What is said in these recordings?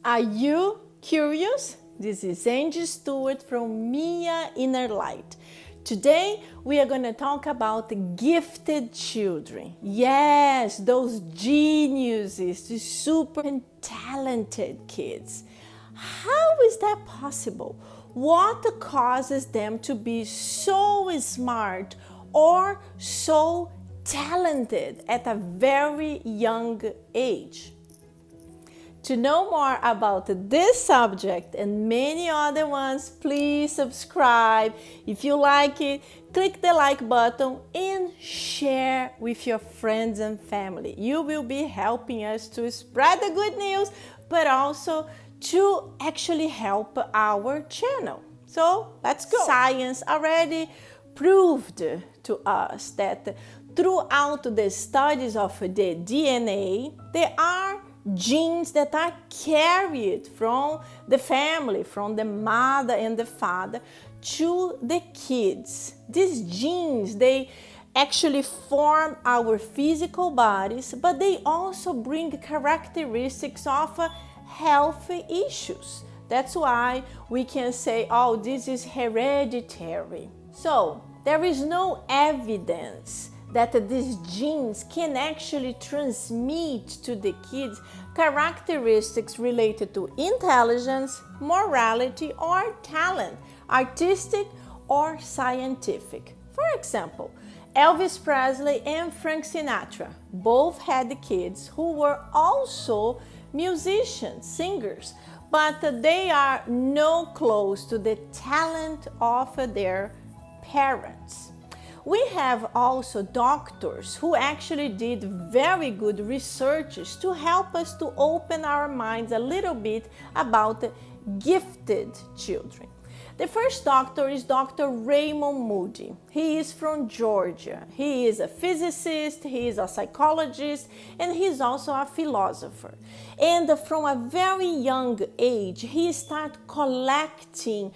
Are you curious? This is Angy Stewart from InnerLight. Today we are going to talk about gifted children. Yes, those geniuses, the super talented kids. How is that possible? What causes them to be so smart or so talented at a very young age? To know more about this subject and many other ones, please subscribe. If you like it, click the like button and share with your friends and family. You will be helping us to spread the good news, but also to actually help our channel. So let's go. Science already proved to us that throughout the studies of the DNA, there are genes that are carried from the family, from the mother and the father to the kids. These genes, they actually form our physical bodies, but they also bring characteristics of health issues. That's why we can say, oh, this is hereditary. So there is no evidence that these genes can actually transmit to the kids characteristics related to intelligence, morality, or talent, artistic or scientific. For example, Elvis Presley and Frank Sinatra both had kids who were also musicians, singers, but they are no close to the talent of their parents. We have also doctors who actually did very good researches to help us to open our minds a little bit about gifted children. The first doctor is Dr. Raymond Moody. He is from Georgia. He is a physicist, he is a psychologist, and he's also a philosopher. And from a very young age, he started collecting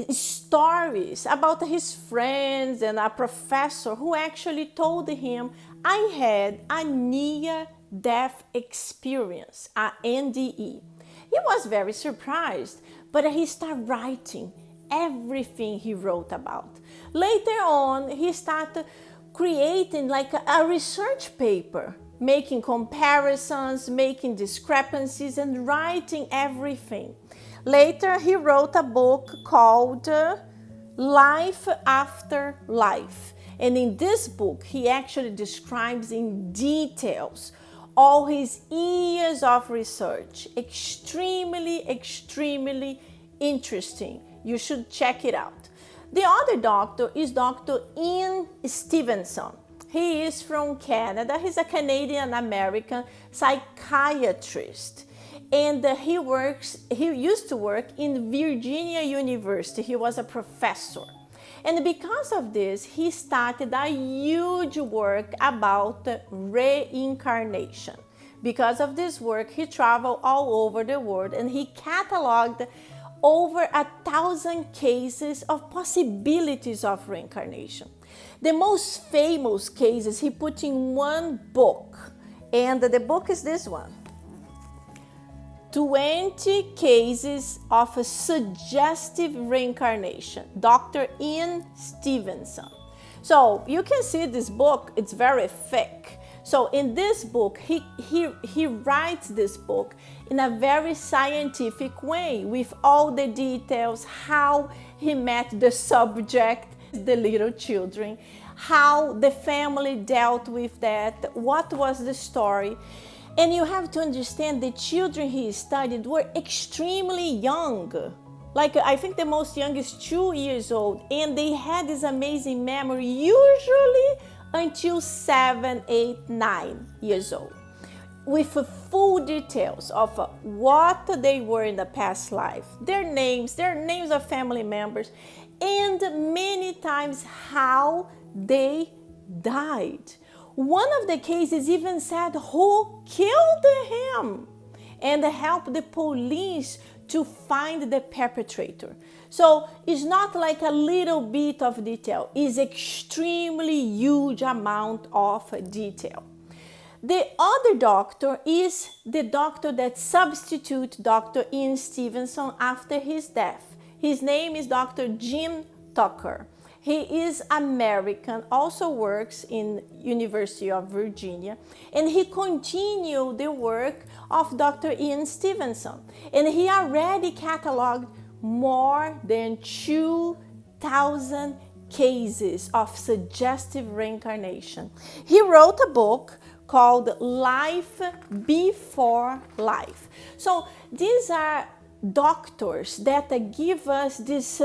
stories about his friends and a professor who actually told him, I had a near-death experience, a NDE. He was very surprised, but he started writing everything he wrote about. Later on, he started creating like a research paper, making comparisons, making discrepancies, and writing everything. Later, he wrote a book called Life After Life. And in this book, he actually describes in details all his years of research. Extremely, extremely interesting. You should check it out. The other doctor is Dr. Ian Stevenson. He is from Canada. He's a Canadian American psychiatrist. And he used to work in Virginia University. He was a professor. And because of this, he started a huge work about reincarnation. Because of this work, he traveled all over the world and he cataloged over 1,000 cases of possibilities of reincarnation. The most famous cases he put in one book, and the book is this one. 20 cases of a suggestive reincarnation, Dr. Ian Stevenson. So you can see this book, it's very thick. So in this book, he writes this book in a very scientific way with all the details, how he met the subject, the little children, how the family dealt with that, what was the story. And you have to understand the children he studied were extremely young. Like I think the most young is 2 years old, and they had this amazing memory, usually until 7, 8, 9 years old, with full details of what they were in the past life, their names of family members, and many times how they died. One of the cases even said who killed him and helped the police to find the perpetrator. So it's not like a little bit of detail, it's extremely huge amount of detail. The other doctor is the doctor that substitute Dr. Ian Stevenson after his death. His name is Dr. Jimtucker. He is American, also works in University of Virginia, and he continued the work of Dr. Ian Stevenson. And he already cataloged more than 2,000 cases of suggestive reincarnation. He wrote a book called Life Before Life. So these are doctors that give us this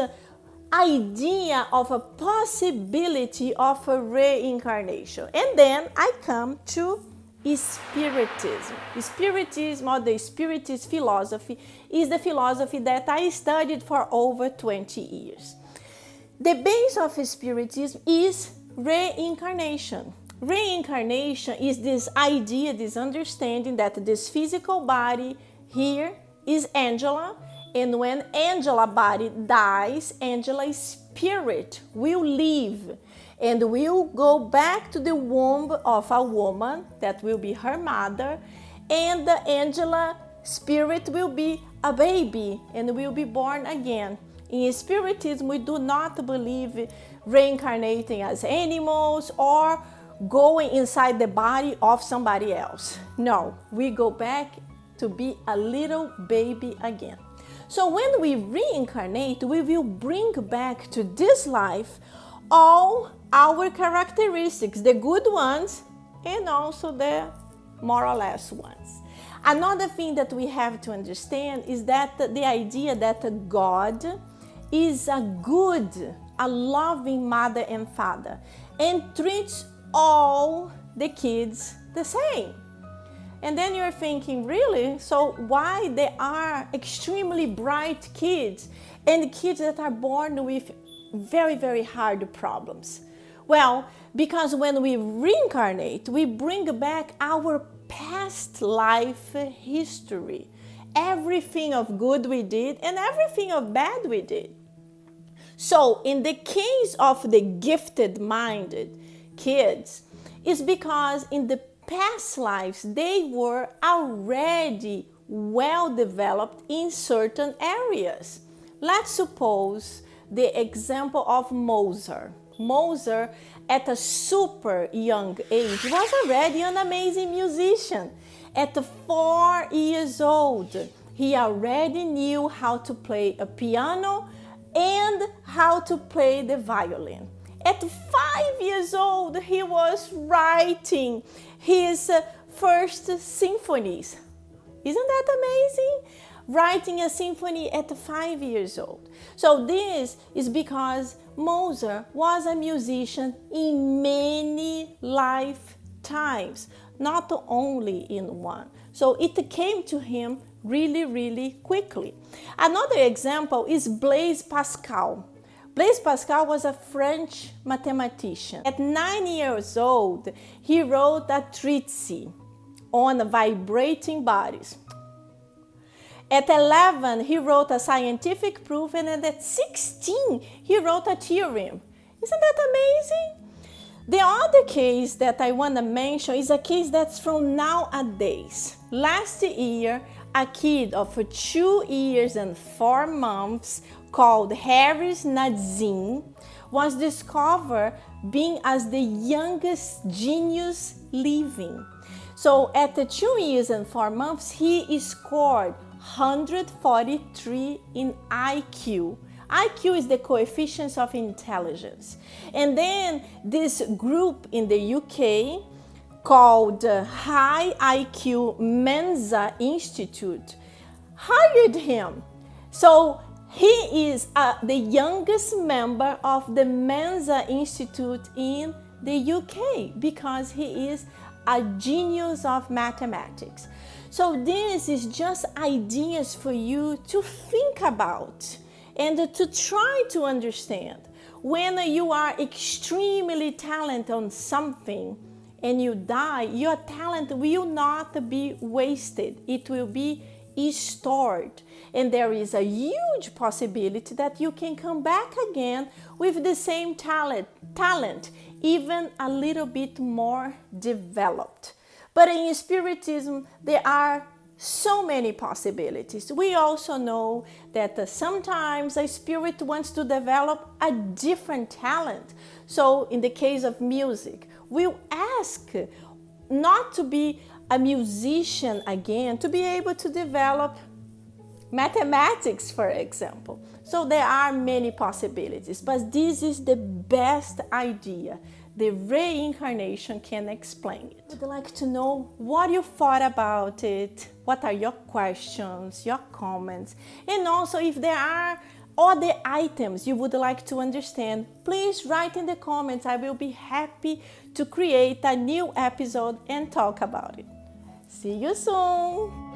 idea of a possibility of a reincarnation. And then I come to Spiritism. Spiritism, or the Spiritist philosophy, is the philosophy that I studied for over 20 years. The base of Spiritism is reincarnation. Reincarnation is this idea, this understanding that this physical body here is Angela, and when Angela's body dies, Angela's spirit will leave and will go back to the womb of a woman that will be her mother, and the Angela spirit will be a baby and will be born again. In Spiritism, we do not believe reincarnating as animals or going inside the body of somebody else. No, we go back to be a little baby again. So when we reincarnate, we will bring back to this life all our characteristics, the good ones and also the more or less ones. Another thing that we have to understand is that the idea that God is a good, a loving mother and father and treats all the kids the same. And then you're thinking, really? So why there are extremely bright kids and kids that are born with very, very hard problems? Well, because when we reincarnate, we bring back our past life history. Everything of good we did and everything of bad we did. So in the case of the gifted-minded kids, it's because in the past lives, they were already well developed in certain areas. Let's suppose the example of Mozart. Mozart, at a super young age, was already an amazing musician. At 4 years old, he already knew how to play a piano and how to play the violin. At 5 years old, he was writing his first symphonies. Isn't that amazing? Writing a symphony at 5 years old. So this is because Mozart was a musician in many lifetimes, not only in one. So it came to him really, really quickly. Another example is Blaise Pascal. Blaise Pascal was a French mathematician. At 9 years old, he wrote a treatise on vibrating bodies. At 11, he wrote a scientific proof, and at 16, he wrote a theorem. Isn't that amazing? The other case that I want to mention is a case that's from nowadays. Last year, a kid of 2 years and 4 months called Harris Nadzin was discovered being as the youngest genius living. So at the 2 years and 4 months, he scored 143 in IQ. IQ is the coefficient of intelligence. And then this group in the UK called High IQ Mensa Institute hired him. So he is the youngest member of the Mensa Institute in the UK because he is a genius of mathematics. So this is just ideas for you to think about and to try to understand. When you are extremely talented on something and you die, your talent will not be wasted. It will be stored. And there is a huge possibility that you can come back again with the same talent, even a little bit more developed. But in Spiritism, there are so many possibilities. We also know that sometimes a spirit wants to develop a different talent. So in the case of music, we'll ask not to be a musician again, to be able to develop mathematics, for example. So there are many possibilities, but this is the best idea. The reincarnation can explain it. I'd like to know what you thought about it. What are your questions, your comments? And also if there are other items you would like to understand, please write in the comments. I will be happy to create a new episode and talk about it. See you soon!